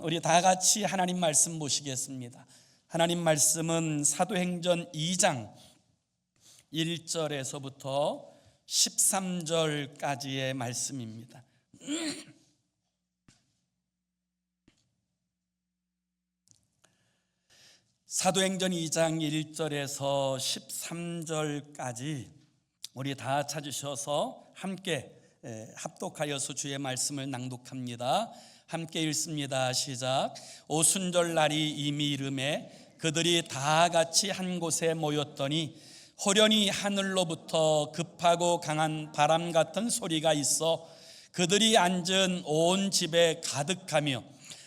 우리 다 같이 하나님 말씀 보시겠습니다. 하나님 말씀은 사도행전 2장 1절에서부터 13절까지의 말씀입니다. 사도행전 2장 1절에서 13절까지 우리 다 찾으셔서 함께 합독하여서 주의 말씀을 낭독합니다. 함께 읽습니다. 시작. 오순절 날이 이미 이르매 그들이 다 같이 한 곳에 모였더니 호련히 하늘로부터 급하고 강한 바람 같은 소리가 있어 그들이 앉은 온 집에 가득하며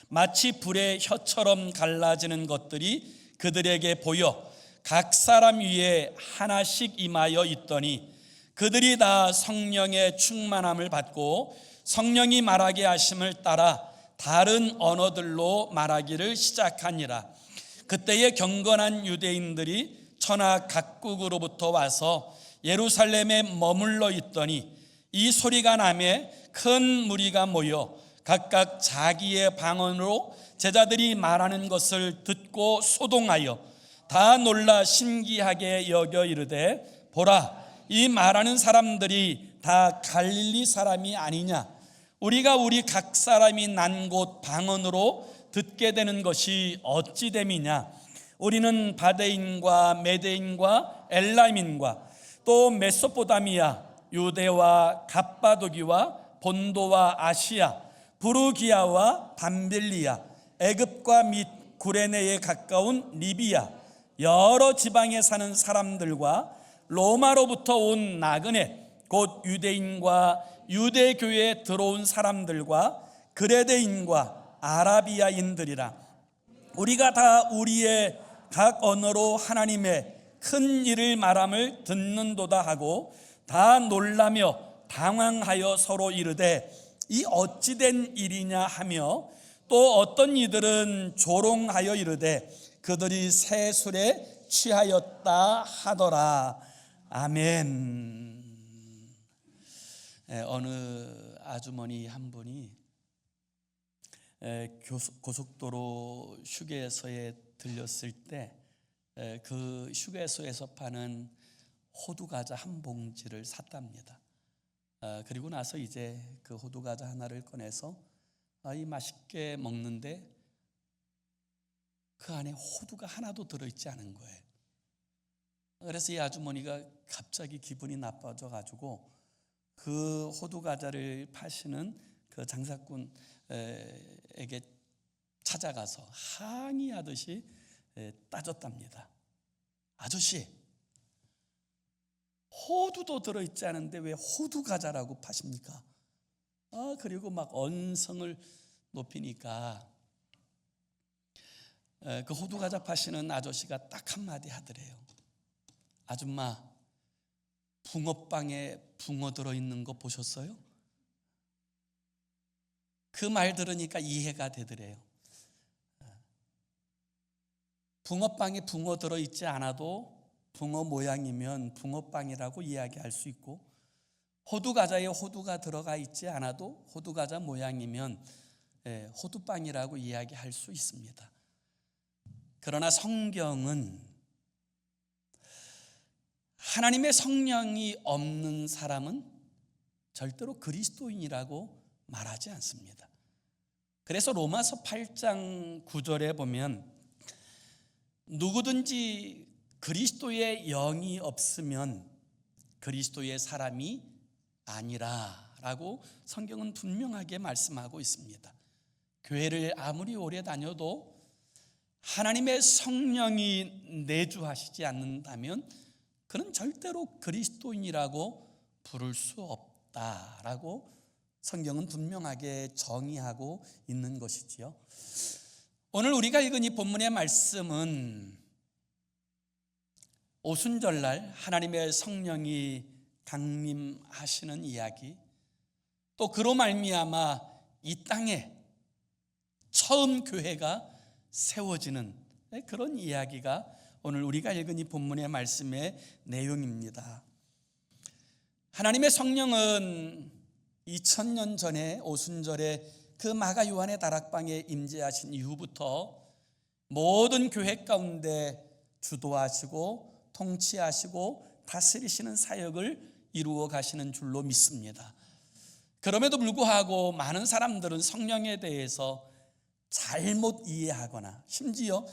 마치 불의 혀처럼 갈라지는 것들이 그들에게 보여 각 사람 위에 하나씩 임하여 있더니 그들이 다 성령의 충만함을 받고 성령이 말하게 하심을 따라 다른 언어들로 말하기를 시작하니라. 그때에 경건한 유대인들이 천하 각국으로부터 와서 예루살렘에 머물러 있더니 이 소리가 나매 큰 무리가 모여 각각 자기의 방언으로 제자들이 말하는 것을 듣고 소동하여 다 놀라 신기하게 여겨 이르되 보라, 이 말하는 사람들이 다 갈릴리 사람이 아니냐? 우리가 우리 각 사람이 난 곳 방언으로 듣게 되는 것이 어찌 됨이냐? 우리는 바데인과 메데인과 엘람인과 또 메소포다미아, 유대와 갑바도기와 본도와 아시아, 부르기아와 밤빌리아, 애굽과 및 구레네에 가까운 리비아, 여러 지방에 사는 사람들과 로마로부터 온 나그네 곧 유대인과 유대교회에 들어온 사람들과 그레데인과 아라비아인들이라. 우리가 다 우리의 각 언어로 하나님의 큰 일을 말함을 듣는도다 하고 다 놀라며 당황하여 서로 이르되 이 어찌된 일이냐 하며 또 어떤 이들은 조롱하여 이르되 그들이 새 술에 취하였다 하더라. 아멘. 어느 아주머니 한 분이 고속도로 휴게소에 들렸을 때 그 휴게소에서 파는 호두과자 한 봉지를 샀답니다. 그리고 나서 이제 그 호두과자 하나를 꺼내서 이 맛있게 먹는데 그 안에 호두가 하나도 들어있지 않은 거예요. 그래서 이 아주머니가 갑자기 기분이 나빠져 가지고 그 호두과자를 파시는 그 장사꾼에게 찾아가서 항의하듯이 따졌답니다. 아저씨, 호두도 들어있지 않은데 왜 호두과자라고 파십니까? 그리고 막 언성을 높이니까 그 호두과자 파시는 아저씨가 딱 한마디 하더래요. 아줌마, 붕어빵에 붕어 들어있는 거 보셨어요? 그 말 들으니까 이해가 되더래요. 붕어빵에 붕어 들어있지 않아도 붕어 모양이면 붕어빵이라고 이야기할 수 있고 호두과자에 호두가 들어가 있지 않아도 호두과자 모양이면 호두빵이라고 이야기할 수 있습니다. 그러나 성경은 하나님의 성령이 없는 사람은 절대로 그리스도인이라고 말하지 않습니다. 그래서 로마서 8장 9절에 보면 누구든지 그리스도의 영이 없으면 그리스도의 사람이 아니라라고 성경은 분명하게 말씀하고 있습니다. 교회를 아무리 오래 다녀도 하나님의 성령이 내주하시지 않는다면 그는 절대로 그리스도인이라고 부를 수 없다라고 성경은 분명하게 정의하고 있는 것이지요. 오늘 우리가 읽은 이 본문의 말씀은 오순절날 하나님의 성령이 강림하시는 이야기, 또 그로 말미암아 이 땅에 처음 교회가 세워지는 그런 이야기가 오늘 우리가 읽은 이 본문의 말씀의 내용입니다. 하나님의 성령은 2000년 전에 오순절에 그 마가 요한의 다락방에 임재하신 이후부터 모든 교회 가운데 주도하시고 통치하시고 다스리시는 사역을 이루어 가시는 줄로 믿습니다. 그럼에도 불구하고 많은 사람들은 성령에 대해서 잘못 이해하거나 심지어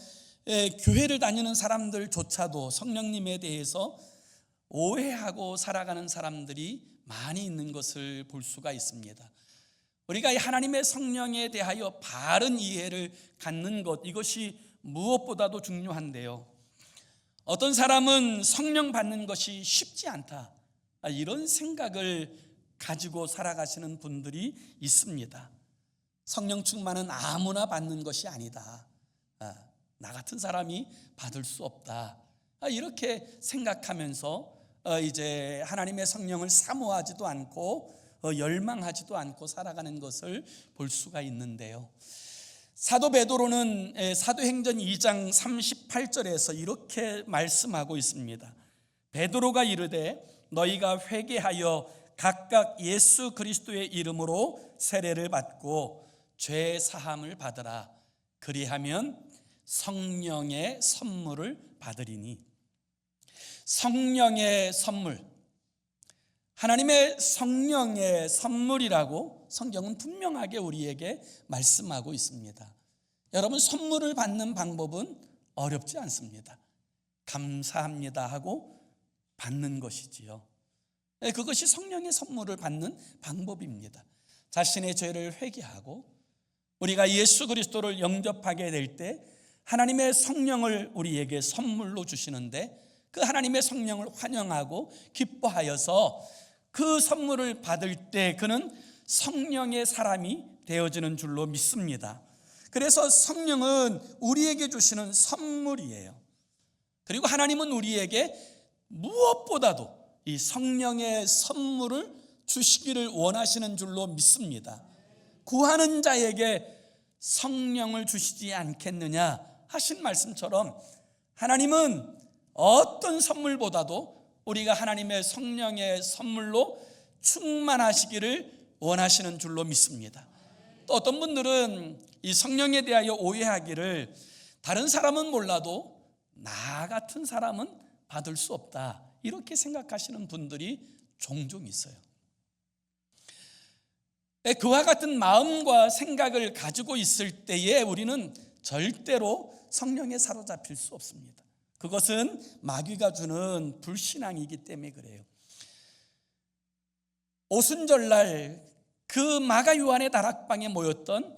교회를 다니는 사람들조차도 성령님에 대해서 오해하고 살아가는 사람들이 많이 있는 것을 볼 수가 있습니다. 우리가 하나님의 성령에 대하여 바른 이해를 갖는 것, 이것이 무엇보다도 중요한데요. 어떤 사람은 성령 받는 것이 쉽지 않다, 이런 생각을 가지고 살아가시는 분들이 있습니다. 성령 충만은 아무나 받는 것이 아니다, 나 같은 사람이 받을 수 없다, 이렇게 생각하면서 이제 하나님의 성령을 사모하지도 않고 열망하지도 않고 살아가는 것을 볼 수가 있는데요. 사도 베드로는 사도행전 2장 38절에서 이렇게 말씀하고 있습니다. 베드로가 이르되 너희가 회개하여 각각 예수 그리스도의 이름으로 세례를 받고 죄 사함을 받으라. 그리하면 성령의 선물을 받으리니. 성령의 선물, 하나님의 성령의 선물이라고 성경은 분명하게 우리에게 말씀하고 있습니다. 여러분, 선물을 받는 방법은 어렵지 않습니다. 감사합니다 하고 받는 것이지요. 그것이 성령의 선물을 받는 방법입니다. 자신의 죄를 회개하고 우리가 예수 그리스도를 영접하게 될 때 하나님의 성령을 우리에게 선물로 주시는데, 그 하나님의 성령을 환영하고 기뻐하여서 그 선물을 받을 때 그는 성령의 사람이 되어지는 줄로 믿습니다. 그래서 성령은 우리에게 주시는 선물이에요. 그리고 하나님은 우리에게 무엇보다도 이 성령의 선물을 주시기를 원하시는 줄로 믿습니다. 구하는 자에게 성령을 주시지 않겠느냐 하신 말씀처럼 하나님은 어떤 선물보다도 우리가 하나님의 성령의 선물로 충만하시기를 원하시는 줄로 믿습니다. 또 어떤 분들은 이 성령에 대하여 오해하기를, 다른 사람은 몰라도 나 같은 사람은 받을 수 없다, 이렇게 생각하시는 분들이 종종 있어요. 그와 같은 마음과 생각을 가지고 있을 때에 우리는 절대로 성령에 사로잡힐 수 없습니다. 그것은 마귀가 주는 불신앙이기 때문에 그래요. 오순절날 그 마가 요한의 다락방에 모였던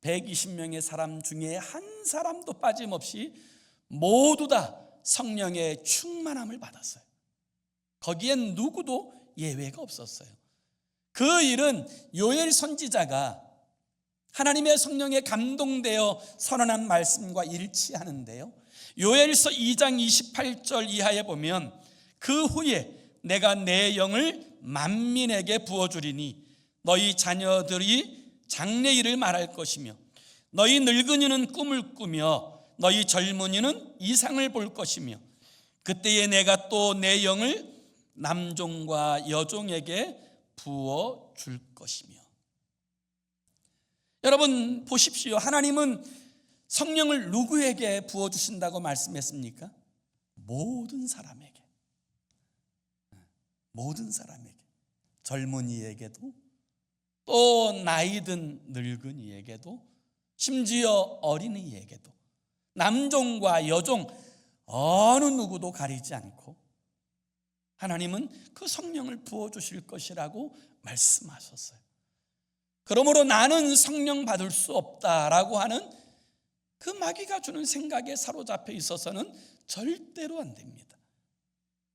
120명의 사람 중에 한 사람도 빠짐없이 모두 다 성령의 충만함을 받았어요. 거기엔 누구도 예외가 없었어요. 그 일은 요엘 선지자가 하나님의 성령에 감동되어 선언한 말씀과 일치하는데요. 요엘서 2장 28절 이하에 보면 그 후에 내가 내 영을 만민에게 부어주리니 너희 자녀들이 장래일을 말할 것이며 너희 늙은이는 꿈을 꾸며 너희 젊은이는 이상을 볼 것이며 그때에 내가 또 내 영을 남종과 여종에게 부어줄 것이며. 여러분 보십시오. 하나님은 성령을 누구에게 부어주신다고 말씀했습니까? 모든 사람에게. 모든 사람에게. 젊은이에게도, 또 나이든 늙은이에게도, 심지어 어린이에게도, 남종과 여종 어느 누구도 가리지 않고 하나님은 그 성령을 부어주실 것이라고 말씀하셨어요. 그러므로 나는 성령 받을 수 없다라고 하는 그 마귀가 주는 생각에 사로잡혀 있어서는 절대로 안 됩니다.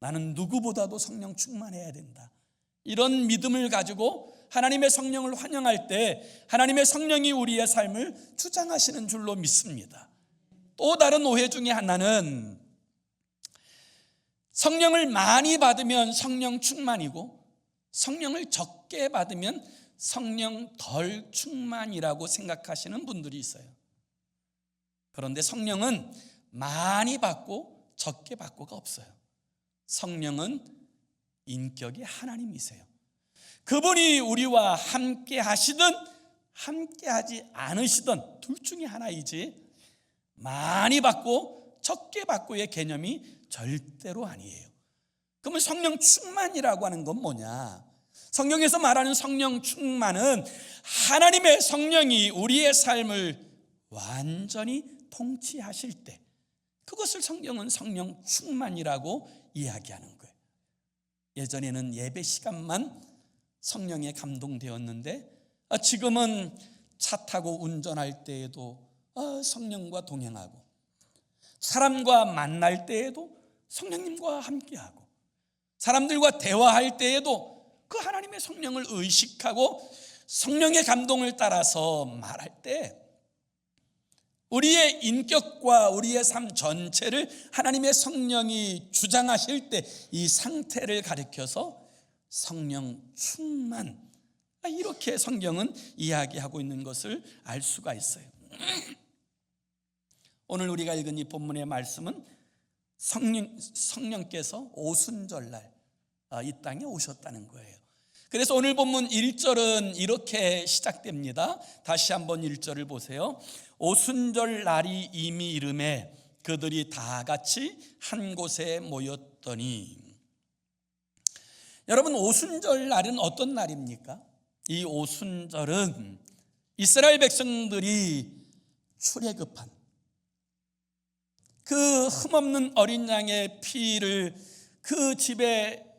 나는 누구보다도 성령 충만해야 된다, 이런 믿음을 가지고 하나님의 성령을 환영할 때 하나님의 성령이 우리의 삶을 주장하시는 줄로 믿습니다. 또 다른 오해 중에 하나는 성령을 많이 받으면 성령 충만이고 성령을 적게 받으면 성령 덜 충만이라고 생각하시는 분들이 있어요. 그런데 성령은 많이 받고 적게 받고가 없어요. 성령은 인격이 하나님이세요. 그분이 우리와 함께 하시든 함께하지 않으시던 둘 중에 하나이지 많이 받고 적게 받고의 개념이 절대로 아니에요. 그러면 성령 충만이라고 하는 건 뭐냐? 성경에서 말하는 성령 충만은 하나님의 성령이 우리의 삶을 완전히 통치하실 때, 그것을 성경은 성령 충만이라고 이야기하는 거예요. 예전에는 예배 시간만 성령에 감동되었는데 지금은 차 타고 운전할 때에도 성령과 동행하고, 사람과 만날 때에도 성령님과 함께하고, 사람들과 대화할 때에도 그 하나님의 성령을 의식하고 성령의 감동을 따라서 말할 때 우리의 인격과 우리의 삶 전체를 하나님의 성령이 주장하실 때 이 상태를 가리켜서 성령 충만, 이렇게 성경은 이야기하고 있는 것을 알 수가 있어요. 오늘 우리가 읽은 이 본문의 말씀은 성령께서 오순절날 이 땅에 오셨다는 거예요. 그래서 오늘 본문 1절은 이렇게 시작됩니다. 다시 한번 1절을 보세요. 오순절 날이 이미 이름에 그들이 다 같이 한 곳에 모였더니. 여러분, 오순절 날은 어떤 날입니까? 이 오순절은 이스라엘 백성들이 출애굽한 그 흠없는 어린 양의 피를 그 집에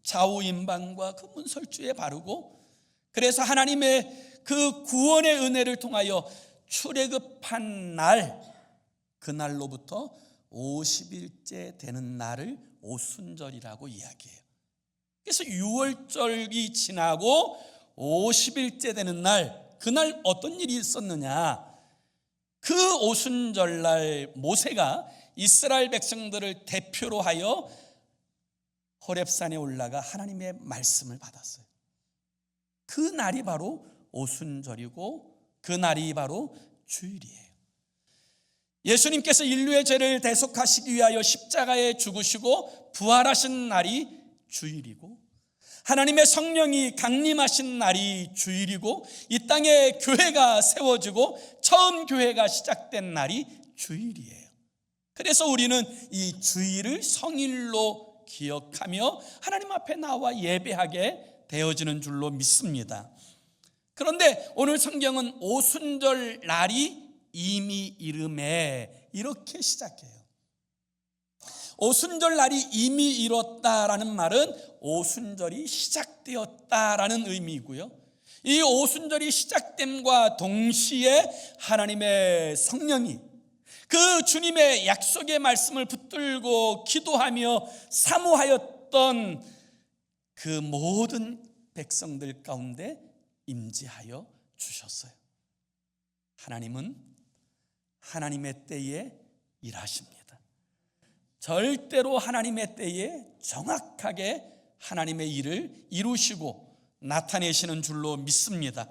좌우임방과 그 문설주에 바르고, 그래서 하나님의 그 구원의 은혜를 통하여 출애굽한 날, 그날로부터 50일째 되는 날을 오순절이라고 이야기해요. 그래서 6월절이 지나고 50일째 되는 날, 그날 어떤 일이 있었느냐? 그 오순절날 모세가 이스라엘 백성들을 대표로 하여 호렙산에 올라가 하나님의 말씀을 받았어요. 그 날이 바로 오순절이고 그 날이 바로 주일이에요. 예수님께서 인류의 죄를 대속하시기 위하여 십자가에 죽으시고 부활하신 날이 주일이고, 하나님의 성령이 강림하신 날이 주일이고, 이 땅에 교회가 세워지고 처음 교회가 시작된 날이 주일이에요. 그래서 우리는 이 주일을 성일로 기억하며 하나님 앞에 나와 예배하게 되어지는 줄로 믿습니다. 그런데 오늘 성경은 오순절 날이 이미 이름에 이렇게 시작해요. 오순절 날이 이미 이뤘다라는 말은 오순절이 시작되었다라는 의미이고요, 이 오순절이 시작됨과 동시에 하나님의 성령이 그 주님의 약속의 말씀을 붙들고 기도하며 사모하였던 그 모든 백성들 가운데 임재하여 주셨어요. 하나님은 하나님의 때에 일하십니다. 절대로 하나님의 때에 정확하게 하나님의 일을 이루시고 나타내시는 줄로 믿습니다.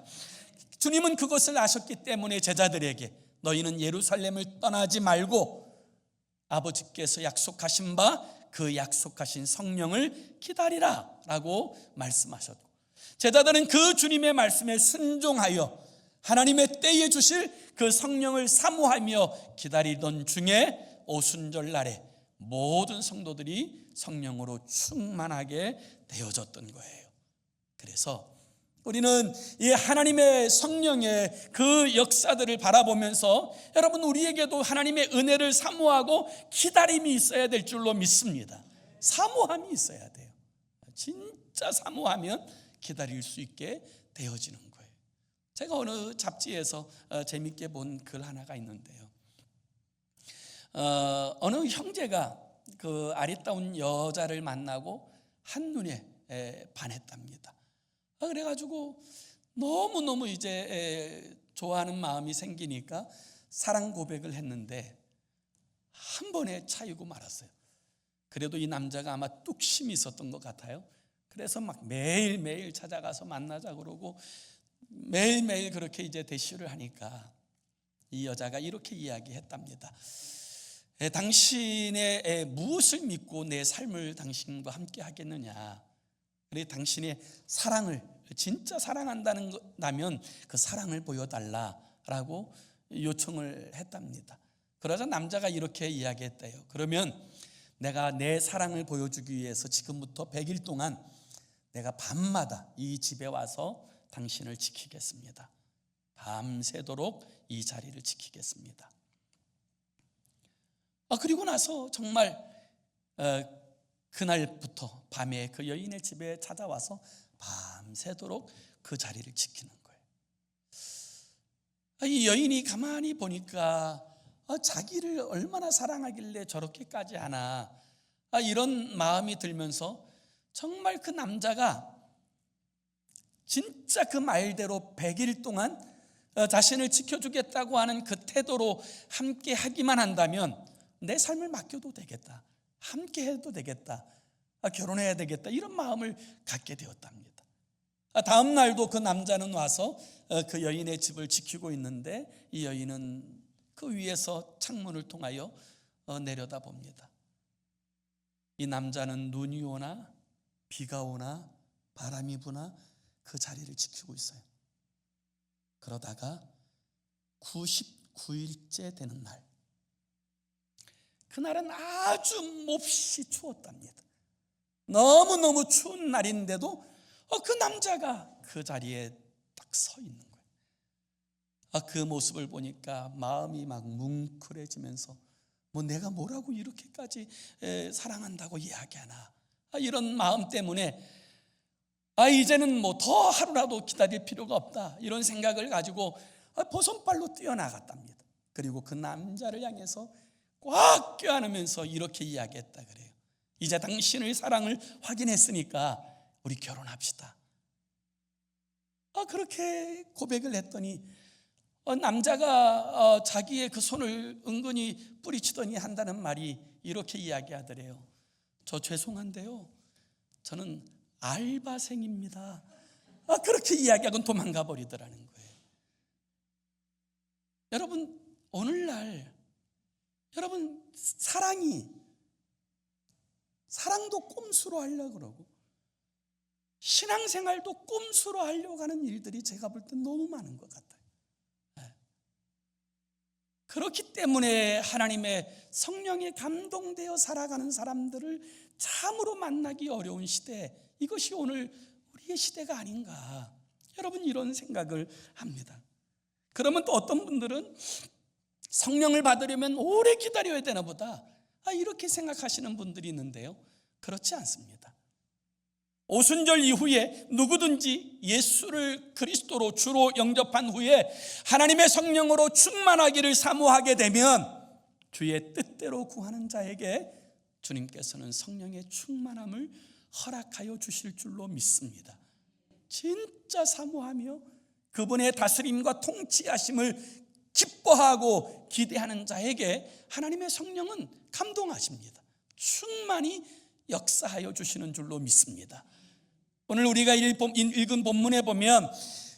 주님은 그것을 아셨기 때문에 제자들에게 너희는 예루살렘을 떠나지 말고 아버지께서 약속하신 바 그 약속하신 성령을 기다리라 라고 말씀하셨고, 제자들은 그 주님의 말씀에 순종하여 하나님의 때에 주실 그 성령을 사모하며 기다리던 중에 오순절 날에 모든 성도들이 성령으로 충만하게 되어졌던 거예요. 그래서 우리는 이 하나님의 성령의 그 역사들을 바라보면서 여러분, 우리에게도 하나님의 은혜를 사모하고 기다림이 있어야 될 줄로 믿습니다. 사모함이 있어야 돼요. 진짜 사모하면 기다릴 수 있게 되어지는 거예요. 제가 어느 잡지에서 재밌게 본 글 하나가 있는데요, 어느 형제가 그 아리따운 여자를 만나고 한눈에 반했답니다. 그래가지고 너무너무 이제 좋아하는 마음이 생기니까 사랑 고백을 했는데 한 번에 차이고 말았어요. 그래도 이 남자가 아마 뚝심이 있었던 것 같아요. 그래서 막 매일매일 찾아가서 만나자 그러고 매일매일 그렇게 이제 대시를 하니까 이 여자가 이렇게 이야기했답니다. 당신의 무엇을 믿고 내 삶을 당신과 함께 하겠느냐, 그래 당신의 사랑을 진짜 사랑한다면 그 사랑을 보여달라라고 요청을 했답니다. 그러자 남자가 이렇게 이야기했대요. 그러면 내가 내 사랑을 보여주기 위해서 지금부터 100일 동안 내가 밤마다 이 집에 와서 당신을 지키겠습니다. 밤새도록 이 자리를 지키겠습니다. 그리고 나서 정말 그날부터 밤에 그 여인의 집에 찾아와서 밤새도록 그 자리를 지키는 거예요. 이 여인이 가만히 보니까 자기를 얼마나 사랑하길래 저렇게까지 하나, 이런 마음이 들면서 정말 그 남자가 진짜 그 말대로 100일 동안 자신을 지켜주겠다고 하는 그 태도로 함께 하기만 한다면 내 삶을 맡겨도 되겠다, 함께 해도 되겠다, 결혼해야 되겠다, 이런 마음을 갖게 되었답니다. 다음 날도 그 남자는 와서 그 여인의 집을 지키고 있는데 이 여인은 그 위에서 창문을 통하여 내려다 봅니다. 이 남자는 눈이 오나 비가 오나 바람이 부나 그 자리를 지키고 있어요. 그러다가 99일째 되는 날, 그날은 아주 몹시 추웠답니다. 너무너무 추운 날인데도 그 남자가 그 자리에 딱 서 있는 거예요. 그 모습을 보니까 마음이 막 뭉클해지면서 내가 뭐라고 이렇게까지 사랑한다고 이야기하나, 이런 마음 때문에 이제는 더 하루라도 기다릴 필요가 없다, 이런 생각을 가지고 보선발로 뛰어나갔답니다. 그리고 그 남자를 향해서 꽉 껴안으면서 이렇게 이야기했다 그래요. 이제 당신의 사랑을 확인했으니까 우리 결혼합시다. 그렇게 고백을 했더니 남자가 자기의 그 손을 은근히 뿌리치더니 한다는 말이 이렇게 이야기하더래요. 저 죄송한데요, 저는 알바생입니다. 그렇게 이야기하고 도망가 버리더라는 거예요. 여러분, 오늘날 여러분 사랑도 꼼수로 하려고 그러고 신앙생활도 꼼수로 하려고 하는 일들이 제가 볼 땐 너무 많은 것 같아요. 그렇기 때문에 하나님의 성령에 감동되어 살아가는 사람들을 참으로 만나기 어려운 시대, 이것이 오늘 우리의 시대가 아닌가, 여러분 이런 생각을 합니다. 그러면 또 어떤 분들은 성령을 받으려면 오래 기다려야 되나 보다, 이렇게 생각하시는 분들이 있는데요, 그렇지 않습니다. 오순절 이후에 누구든지 예수를 그리스도로 주로 영접한 후에 하나님의 성령으로 충만하기를 사모하게 되면 주의 뜻대로 구하는 자에게 주님께서는 성령의 충만함을 허락하여 주실 줄로 믿습니다. 진짜 사모하며 그분의 다스림과 통치하심을 기뻐하고 기대하는 자에게 하나님의 성령은 감동하십니다. 충만히 역사하여 주시는 줄로 믿습니다. 오늘 우리가 읽은 본문에 보면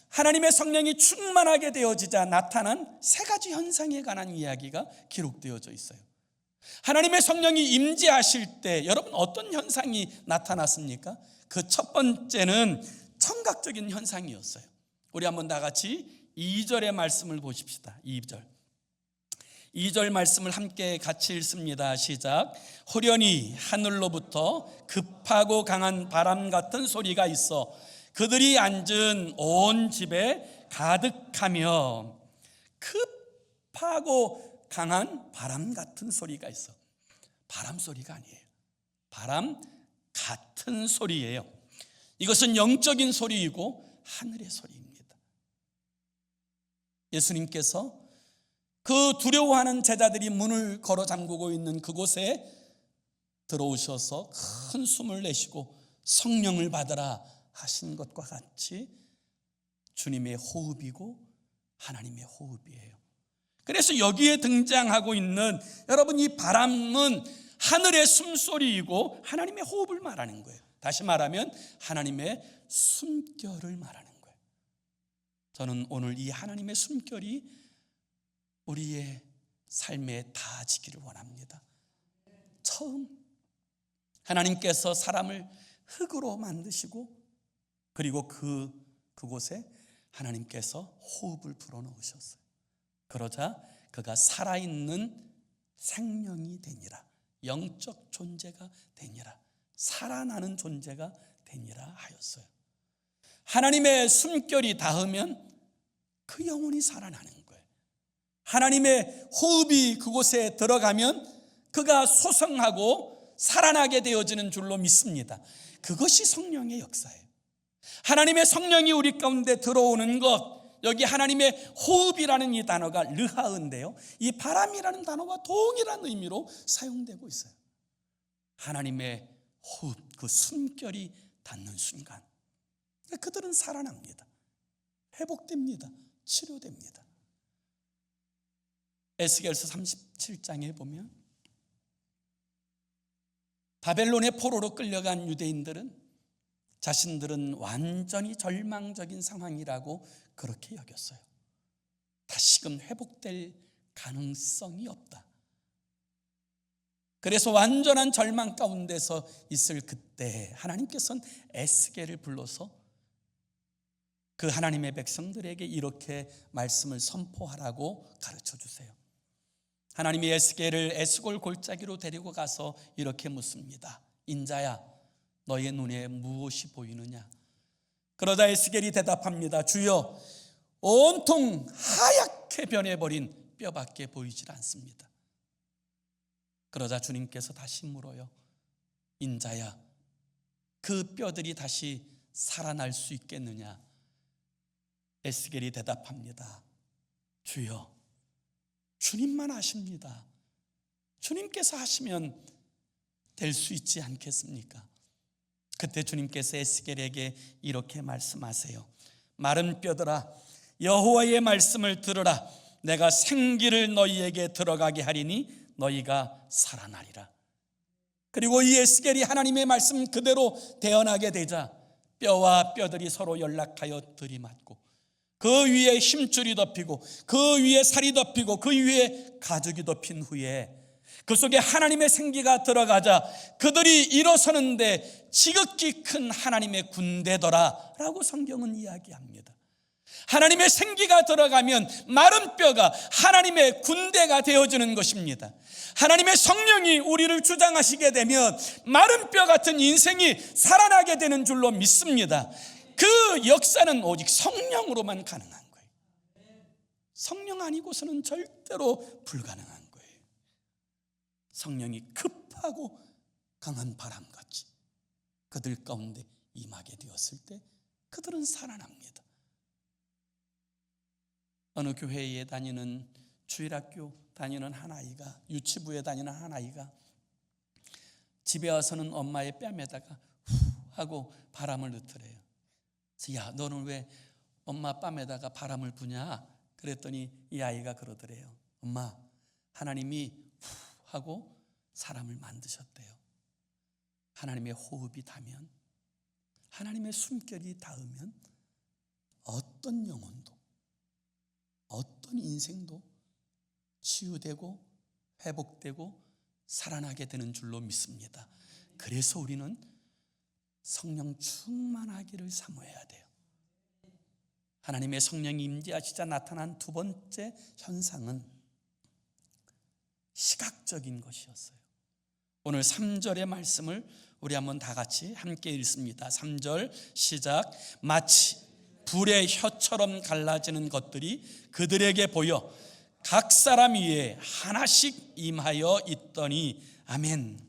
하나님의 성령이 충만하게 되어지자 나타난 세 가지 현상에 관한 이야기가 기록되어져 있어요. 하나님의 성령이 임재하실 때 여러분 어떤 현상이 나타났습니까? 그 첫 번째는 청각적인 현상이었어요. 우리 한번 다 같이 2절의 말씀을 보십시다. 2절 말씀을 함께 같이 읽습니다. 시작. 호련히 하늘로부터 급하고 강한 바람 같은 소리가 있어 그들이 앉은 온 집에 가득하며, 급하고 강한 바람 같은 소리가 있어. 바람 소리가 아니에요. 바람 같은 소리예요. 이것은 영적인 소리이고 하늘의 소리입니다. 예수님께서 그 두려워하는 제자들이 문을 걸어 잠그고 있는 그곳에 들어오셔서 큰 숨을 내쉬고 성령을 받으라 하신 것과 같이 주님의 호흡이고 하나님의 호흡이에요. 그래서 여기에 등장하고 있는 여러분 이 바람은 하늘의 숨소리이고 하나님의 호흡을 말하는 거예요. 다시 말하면 하나님의 숨결을 말하는 거예요. 저는 오늘 이 하나님의 숨결이 우리의 삶에 닿아지기를 원합니다. 처음 하나님께서 사람을 흙으로 만드시고 그리고 그곳에 하나님께서 호흡을 불어넣으셨어요. 그러자 그가 살아있는 생명이 되니라, 영적 존재가 되니라, 살아나는 존재가 되니라 하였어요. 하나님의 숨결이 닿으면 그 영혼이 살아나는 거예요. 하나님의 호흡이 그곳에 들어가면 그가 소성하고 살아나게 되어지는 줄로 믿습니다. 그것이 성령의 역사예요. 하나님의 성령이 우리 가운데 들어오는 것, 여기 하나님의 호흡이라는 이 단어가 르하은데요, 이 바람이라는 단어와 동일한 의미로 사용되고 있어요. 하나님의 호흡, 그 숨결이 닿는 순간 그들은 살아납니다. 회복됩니다. 치료됩니다. 에스겔서 37장에 보면 바벨론의 포로로 끌려간 유대인들은 자신들은 완전히 절망적인 상황이라고 그렇게 여겼어요. 다시금 회복될 가능성이 없다. 그래서 완전한 절망 가운데서 있을 그때 하나님께서는 에스겔을 불러서 그 하나님의 백성들에게 이렇게 말씀을 선포하라고 가르쳐 주세요. 하나님이 에스겔을 에스골 골짜기로 데리고 가서 이렇게 묻습니다. 인자야, 너의 눈에 무엇이 보이느냐? 그러자 에스겔이 대답합니다. 주여, 온통 하얗게 변해버린 뼈밖에 보이질 않습니다. 그러자 주님께서 다시 물어요. 인자야, 그 뼈들이 다시 살아날 수 있겠느냐? 에스겔이 대답합니다. 주여, 주님만 아십니다. 주님께서 하시면 될 수 있지 않겠습니까? 그때 주님께서 에스겔에게 이렇게 말씀하세요. 마른 뼈들아, 여호와의 말씀을 들으라. 내가 생기를 너희에게 들어가게 하리니 너희가 살아나리라. 그리고 이 에스겔이 하나님의 말씀 그대로 대언하게 되자 뼈와 뼈들이 서로 연락하여 들이맞고 그 위에 힘줄이 덮이고 그 위에 살이 덮이고 그 위에 가죽이 덮인 후에 그 속에 하나님의 생기가 들어가자 그들이 일어서는데 지극히 큰 하나님의 군대더라 라고 성경은 이야기합니다. 하나님의 생기가 들어가면 마른 뼈가 하나님의 군대가 되어지는 것입니다. 하나님의 성령이 우리를 주장하시게 되면 마른 뼈 같은 인생이 살아나게 되는 줄로 믿습니다. 그 역사는 오직 성령으로만 가능한 거예요. 성령 아니고서는 절대로 불가능한 거예요. 성령이 급하고 강한 바람같이 그들 가운데 임하게 되었을 때 그들은 살아납니다. 어느 교회에 다니는 주일학교 다니는 한 아이가, 유치부에 다니는 한 아이가 집에 와서는 엄마의 뺨에다가 후 하고 바람을 넣더래요. 그래서 야, 너는 왜 엄마 뺨에다가 바람을 부냐? 그랬더니 이 아이가 그러더래요. 엄마, 하나님이 후 하고 사람을 만드셨대요. 하나님의 호흡이 닿으면, 하나님의 숨결이 닿으면 어떤 영혼도, 어떤 인생도 치유되고 회복되고 살아나게 되는 줄로 믿습니다. 그래서 우리는 성령 충만하기를 사모해야 돼요. 하나님의 성령이 임재하시자 나타난 두 번째 현상은 시각적인 것이었어요. 오늘 3절의 말씀을 우리 한번 다 같이 함께 읽습니다. 3절 시작. 마치 불의 혀처럼 갈라지는 것들이 그들에게 보여 각 사람 위에 하나씩 임하여 있더니 아멘.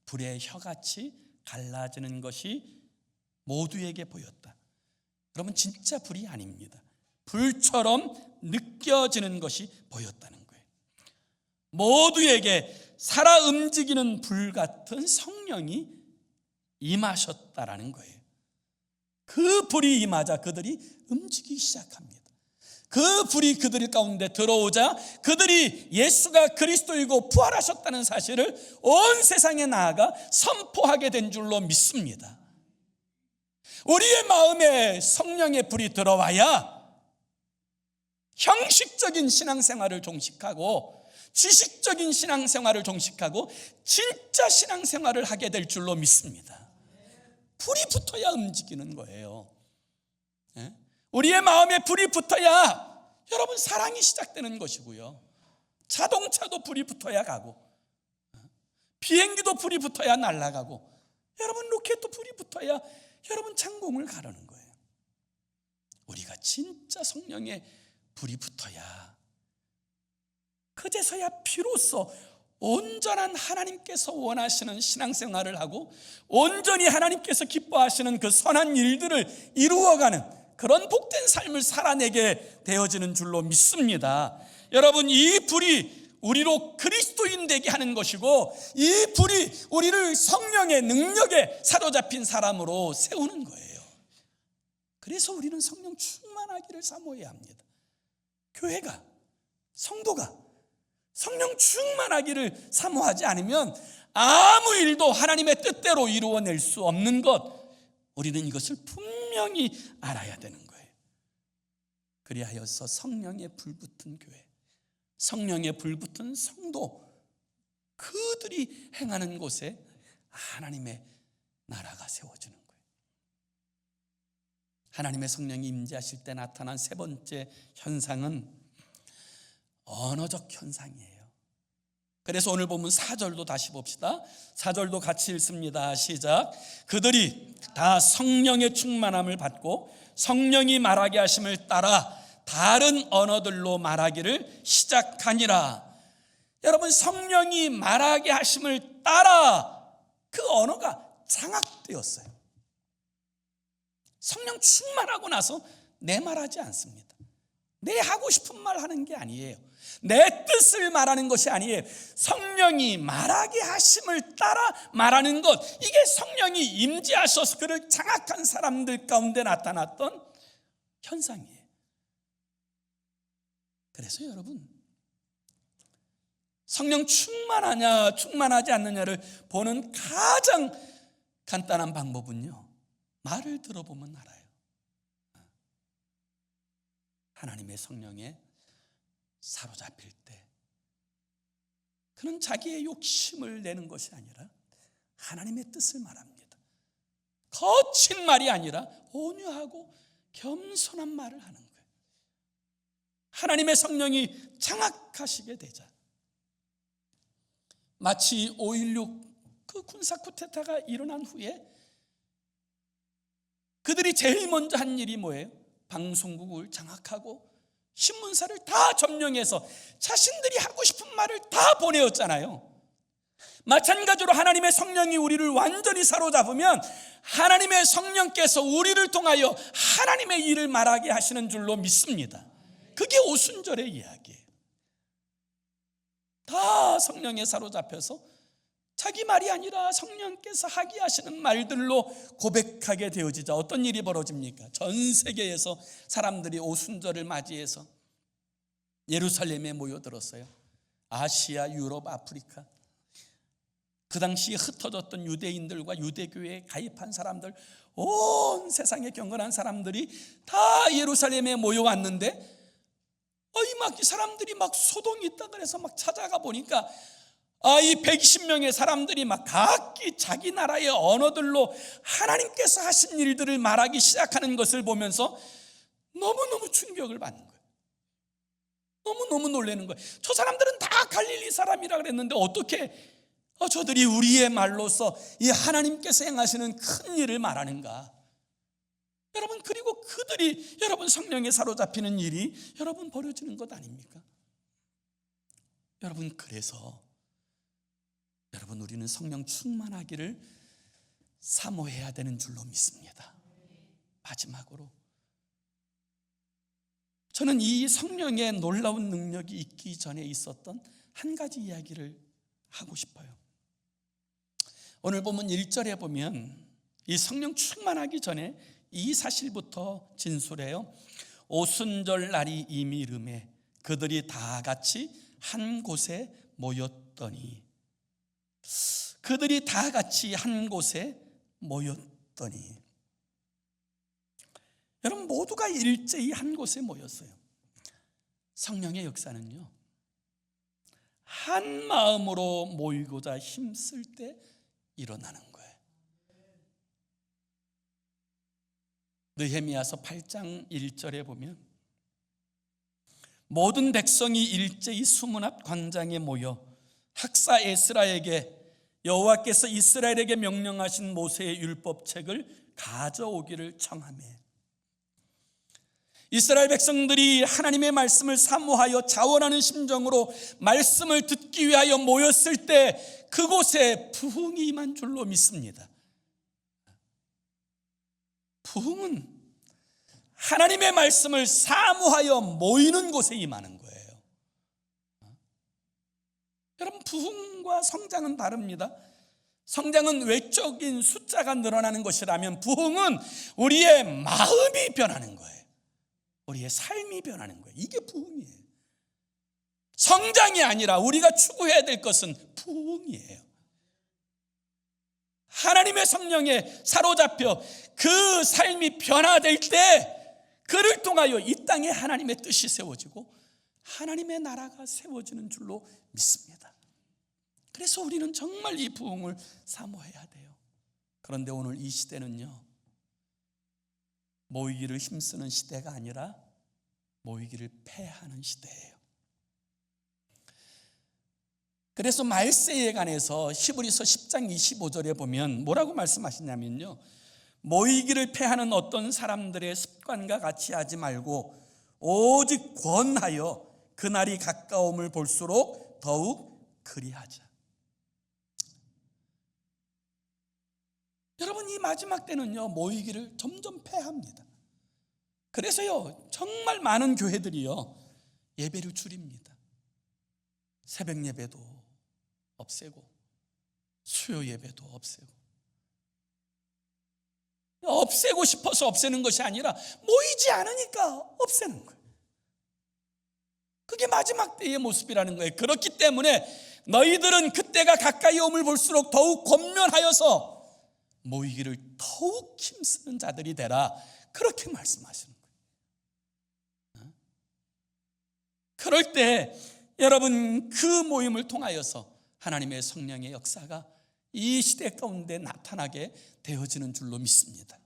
불의 혀같이 갈라지는 것이 모두에게 보였다. 여러분, 진짜 불이 아닙니다. 불처럼 느껴지는 것이 보였다는 거예요. 모두에게 살아 움직이는 불 같은 성령이 임하셨다라는 거예요. 그 불이 임하자 그들이 움직이기 시작합니다. 그 불이 그들 가운데 들어오자 그들이 예수가 그리스도이고 부활하셨다는 사실을 온 세상에 나아가 선포하게 된 줄로 믿습니다. 우리의 마음에 성령의 불이 들어와야 형식적인 신앙생활을 종식하고 지식적인 신앙생활을 종식하고 진짜 신앙생활을 하게 될 줄로 믿습니다. 불이 붙어야 움직이는 거예요. 예? 우리의 마음에 불이 붙어야 여러분 사랑이 시작되는 것이고요. 자동차도 불이 붙어야 가고, 비행기도 불이 붙어야 날아가고, 여러분 로켓도 불이 붙어야 여러분 창공을 가르는 거예요. 우리가 진짜 성령의 불이 붙어야, 그제서야 비로소 온전한 하나님께서 원하시는 신앙생활을 하고 온전히 하나님께서 기뻐하시는 그 선한 일들을 이루어가는 그런 복된 삶을 살아내게 되어지는 줄로 믿습니다. 여러분, 이 불이 우리로 그리스도인 되게 하는 것이고, 이 불이 우리를 성령의 능력에 사로잡힌 사람으로 세우는 거예요. 그래서 우리는 성령 충만하기를 사모해야 합니다. 교회가, 성도가 성령 충만하기를 사모하지 않으면 아무 일도 하나님의 뜻대로 이루어낼 수 없는 것, 우리는 이것을 분명히 알아야 되는 거예요. 그리하여서 성령의 불붙은 교회, 성령의 불붙은 성도, 그들이 행하는 곳에 하나님의 나라가 세워지는 거예요. 하나님의 성령이 임재하실 때 나타난 세 번째 현상은 언어적 현상이에요. 그래서 오늘 보면 4절도 다시 봅시다. 4절도 같이 읽습니다. 시작. 그들이 다 성령의 충만함을 받고 성령이 말하게 하심을 따라 다른 언어들로 말하기를 시작하니라. 여러분, 성령이 말하게 하심을 따라 그 언어가 장악되었어요. 성령 충만하고 나서 내 말하지 않습니다. 내 하고 싶은 말 하는 게 아니에요. 내 뜻을 말하는 것이 아니에요. 성령이 말하게 하심을 따라 말하는 것, 이게 성령이 임재하셔서 그를 장악한 사람들 가운데 나타났던 현상이에요. 그래서 여러분, 성령 충만하냐 충만하지 않느냐를 보는 가장 간단한 방법은요, 말을 들어보면 알아요. 하나님의 성령에 사로잡힐 때 그는 자기의 욕심을 내는 것이 아니라 하나님의 뜻을 말합니다. 거친 말이 아니라 온유하고 겸손한 말을 하는 거예요. 하나님의 성령이 장악하시게 되자, 마치 5.16 그 군사 쿠데타가 일어난 후에 그들이 제일 먼저 한 일이 뭐예요? 방송국을 장악하고 신문사를 다 점령해서 자신들이 하고 싶은 말을 다 보내었잖아요. 마찬가지로 하나님의 성령이 우리를 완전히 사로잡으면 하나님의 성령께서 우리를 통하여 하나님의 일을 말하게 하시는 줄로 믿습니다. 그게 오순절의 이야기예요. 다 성령에 사로잡혀서 자기 말이 아니라 성령께서 하게 하시는 말들로 고백하게 되어지자 어떤 일이 벌어집니까? 전 세계에서 사람들이 오순절을 맞이해서 예루살렘에 모여들었어요. 아시아, 유럽, 아프리카, 그 당시에 흩어졌던 유대인들과 유대교회에 가입한 사람들, 온 세상에 경건한 사람들이 다 예루살렘에 모여왔는데, 이 사람들이 막 소동이 있다 그래서 막 찾아가 보니까 이 120명의 사람들이 막 각기 자기 나라의 언어들로 하나님께서 하신 일들을 말하기 시작하는 것을 보면서 너무너무 충격을 받는 거예요. 너무너무 놀라는 거예요. 저 사람들은 다 갈릴리 사람이라 그랬는데 어떻게 저들이 우리의 말로서 이 하나님께서 행하시는 큰 일을 말하는가? 여러분, 그리고 그들이 여러분 성령에 사로잡히는 일이 여러분 벌어지는 것 아닙니까? 여러분, 그래서 여러분, 우리는 성령 충만하기를 사모해야 되는 줄로 믿습니다. 마지막으로 저는 이 성령의 놀라운 능력이 있기 전에 있었던 한 가지 이야기를 하고 싶어요. 오늘 보면 1절에 보면 이 성령 충만하기 전에 이 사실부터 진술해요. 오순절 날이 이미 이르매 그들이 다 같이 한 곳에 모였더니, 그들이 다 같이 한 곳에 모였더니, 여러분 모두가 일제히 한 곳에 모였어요. 성령의 역사는요, 한 마음으로 모이고자 힘쓸 때 일어나는 거예요. 느헤미야서 8장 1절에 보면 모든 백성이 일제히 수문 앞 광장에 모여 학사 에스라에게 여호와께서 이스라엘에게 명령하신 모세의 율법책을 가져오기를 청하매, 이스라엘 백성들이 하나님의 말씀을 사모하여 자원하는 심정으로 말씀을 듣기 위하여 모였을 때 그곳에 부흥이 임한 줄로 믿습니다. 부흥은 하나님의 말씀을 사모하여 모이는 곳에 임하는 거예요. 여러분, 부흥과 성장은 다릅니다. 성장은 외적인 숫자가 늘어나는 것이라면 부흥은 우리의 마음이 변하는 거예요. 우리의 삶이 변하는 거예요. 이게 부흥이에요. 성장이 아니라 우리가 추구해야 될 것은 부흥이에요. 하나님의 성령에 사로잡혀 그 삶이 변화될 때 그를 통하여 이 땅에 하나님의 뜻이 세워지고 하나님의 나라가 세워지는 줄로 믿습니다. 그래서 우리는 정말 이 부흥을 사모해야 돼요. 그런데 오늘 이 시대는요, 모이기를 힘쓰는 시대가 아니라 모이기를 패하는 시대예요. 그래서 말세에 관해서 히브리서 10장 25절에 보면 뭐라고 말씀하시냐면요, 모이기를 패하는 어떤 사람들의 습관과 같이 하지 말고 오직 권하여 그날이 가까움을 볼수록 더욱 그리하자. 여러분, 이 마지막 때는요, 모이기를 점점 패합니다. 그래서요, 정말 많은 교회들이요, 예배를 줄입니다. 새벽 예배도 없애고 수요 예배도 없애고 싶어서 없애는 것이 아니라 모이지 않으니까 없애는 거예요. 그게 마지막 때의 모습이라는 거예요. 그렇기 때문에 너희들은 그때가 가까이 오물 볼수록 더욱 권면하여서 모이기를 더욱 힘쓰는 자들이 되라, 그렇게 말씀하시는 거예요. 그럴 때 여러분, 그 모임을 통하여서 하나님의 성령의 역사가 이 시대 가운데 나타나게 되어지는 줄로 믿습니다.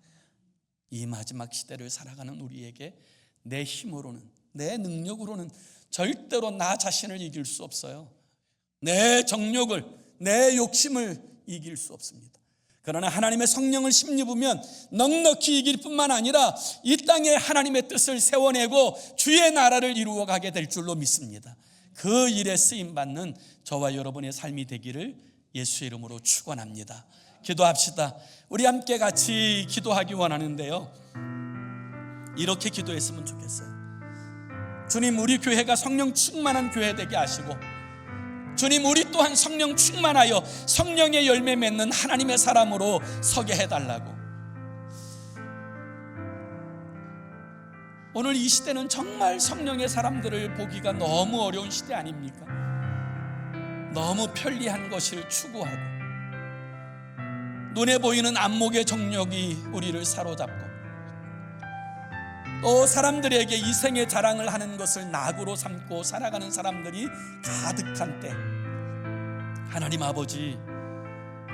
이 마지막 시대를 살아가는 우리에게 내 힘으로는, 내 능력으로는 절대로 나 자신을 이길 수 없어요. 내 정욕을, 내 욕심을 이길 수 없습니다. 그러나 하나님의 성령을 심입으면 넉넉히 이길 뿐만 아니라 이 땅에 하나님의 뜻을 세워내고 주의 나라를 이루어가게 될 줄로 믿습니다. 그 일에 쓰임받는 저와 여러분의 삶이 되기를 예수의 이름으로 축원합니다. 기도합시다. 우리 함께 같이 기도하기 원하는데요, 이렇게 기도했으면 좋겠어요. 주님, 우리 교회가 성령 충만한 교회 되게 하시고, 주님, 우리 또한 성령 충만하여 성령의 열매 맺는 하나님의 사람으로 서게 해달라고. 오늘 이 시대는 정말 성령의 사람들을 보기가 너무 어려운 시대 아닙니까? 너무 편리한 것을 추구하고 눈에 보이는 안목의 정욕이 우리를 사로잡고 또 사람들에게 이생의 자랑을 하는 것을 낙으로 삼고 살아가는 사람들이 가득한 때, 하나님 아버지,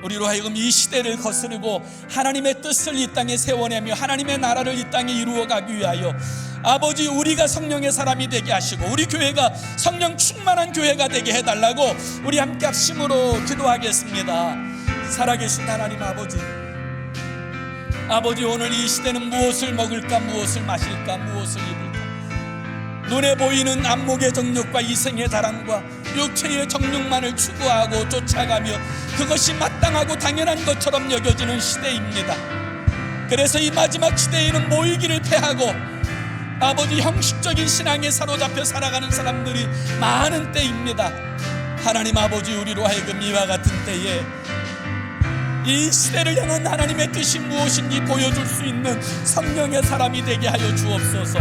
우리로 하여금 이 시대를 거스르고 하나님의 뜻을 이 땅에 세워내며 하나님의 나라를 이 땅에 이루어가기 위하여 아버지, 우리가 성령의 사람이 되게 하시고 우리 교회가 성령 충만한 교회가 되게 해달라고 우리 함께 합심으로 기도하겠습니다. 살아계신 하나님 아버지, 오늘 이 시대는 무엇을 먹을까, 무엇을 마실까, 무엇을 입을까, 눈에 보이는 안목의 정욕과 이생의 자랑과 육체의 정욕만을 추구하고 쫓아가며 그것이 마땅하고 당연한 것처럼 여겨지는 시대입니다. 그래서 이 마지막 시대에는 모이기를 패하고 아버지, 형식적인 신앙에 사로잡혀 살아가는 사람들이 많은 때입니다. 하나님 아버지, 우리로 하여금 이와 같은 때에 이 시대를 향한 하나님의 뜻이 무엇인지 보여줄 수 있는 성령의 사람이 되게 하여 주옵소서.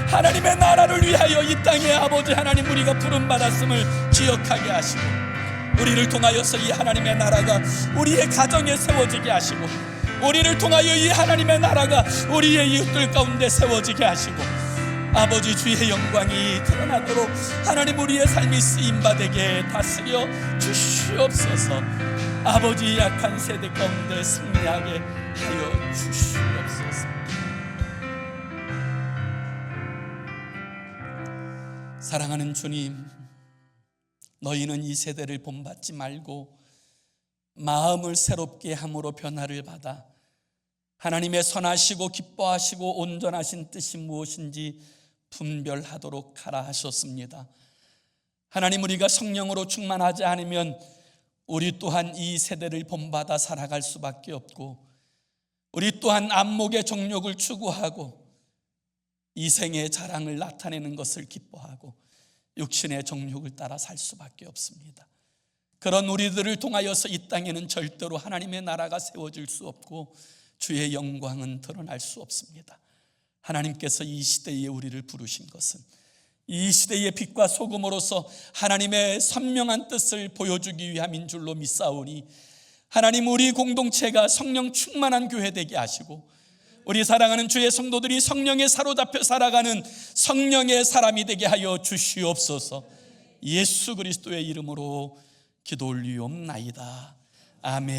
하나님의 나라를 위하여 이 땅에 아버지 하나님, 우리가 부름받았음을 기억하게 하시고 우리를 통하여서 이 하나님의 나라가 우리의 가정에 세워지게 하시고 우리를 통하여 이 하나님의 나라가 우리의 이웃들 가운데 세워지게 하시고 아버지, 주의 영광이 드러나도록 하나님, 우리의 삶이 쓰임받게 다스려 주시옵소서. 아버지, 약한 세대 가운데 승리하게 하여 주시옵소서. 사랑하는 주님, 너희는 이 세대를 본받지 말고 마음을 새롭게 함으로 변화를 받아 하나님의 선하시고 기뻐하시고 온전하신 뜻이 무엇인지 분별하도록 하라 하셨습니다. 하나님, 우리가 성령으로 충만하지 않으면 우리 또한 이 세대를 본받아 살아갈 수밖에 없고, 우리 또한 안목의 정욕을 추구하고 이생의 자랑을 나타내는 것을 기뻐하고 육신의 정욕을 따라 살 수밖에 없습니다. 그런 우리들을 통하여서 이 땅에는 절대로 하나님의 나라가 세워질 수 없고 주의 영광은 드러날 수 없습니다. 하나님께서 이 시대에 우리를 부르신 것은 이 시대의 빛과 소금으로서 하나님의 선명한 뜻을 보여주기 위함인 줄로 믿사오니, 하나님, 우리 공동체가 성령 충만한 교회 되게 하시고 우리 사랑하는 주의 성도들이 성령에 사로잡혀 살아가는 성령의 사람이 되게 하여 주시옵소서. 예수 그리스도의 이름으로 기도 올리옵나이다. 아멘.